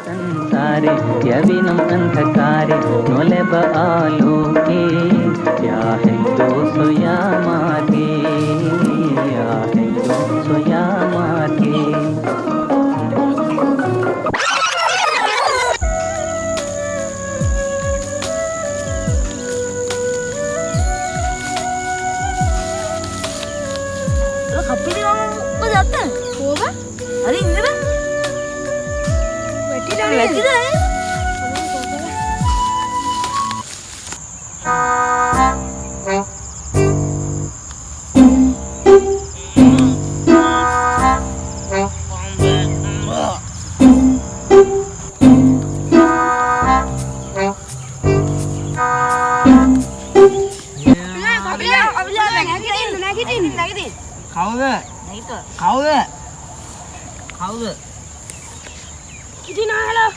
संसारे यविनम अंधकारे नोलेब आलोके या है जो सोया मार्गे या है जो सोया मार्गे කප්පිලි මම ඔය දැක්කද? කොහොම? හරි ඉන්නද? වැටිද? කවුද? කවුද? කවුද? කිටිනා හෙලා.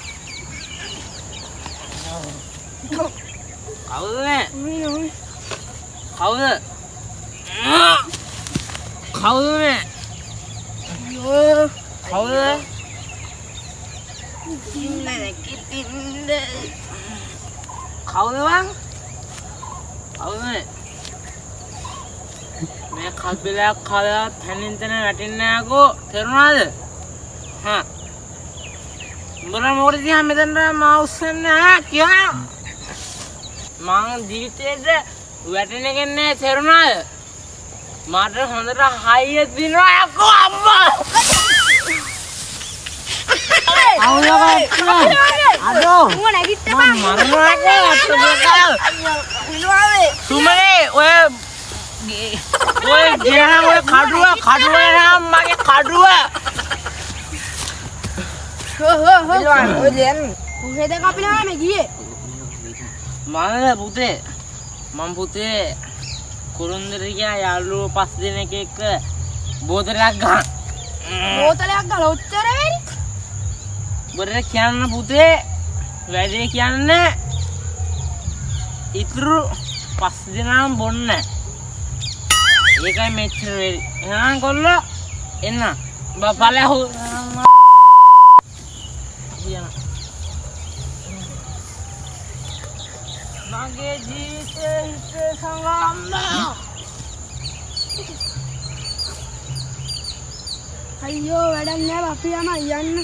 කවුද මේ? කවුද? කවුද මේ? කවුද? කිටින්න. කවුද බං? කවුද මේ? මේ කල්පිලයක් කලලා තනින් තන වැටෙන්නේ නැකෝ තේරුණාද? හා උඹලා මොකද දිහා මෙතන මා උස්සන්නේ කියා මං ජීවිතේට වැටෙන කෙනේ තේරුණාද? මට හොඳට හයිය දිනවා යකෝ අම්මා අදෝ උඹ නැගිට්ටපන් සුමනේ ඔය ගෙනහම ඔය කඩුව නම් මගේ කඩුව ඔය දැන් කොහෙද කපිලා මේ ගියේ? මම පුතේ කුරුන්දර ගියා යාළුවෝ 5 දෙනෙක් එක්ක බෝතලයක් ගන්න. බෝතලයක් ගාලා උත්තර වෙරි. බොරේ කියන්න පුතේ වැඩේ කියන්නේ ඉතුරු 5 දෙනාම බොන්නේ. ඒකයි මෙච්චර වෙරි. එහෙනම් කොල්ලෝ එන්න. බපලේ හො මගේ ජීවිතේ හිතේ සංගම්ම අයියෝ වැඩක් නෑ අපි යන්න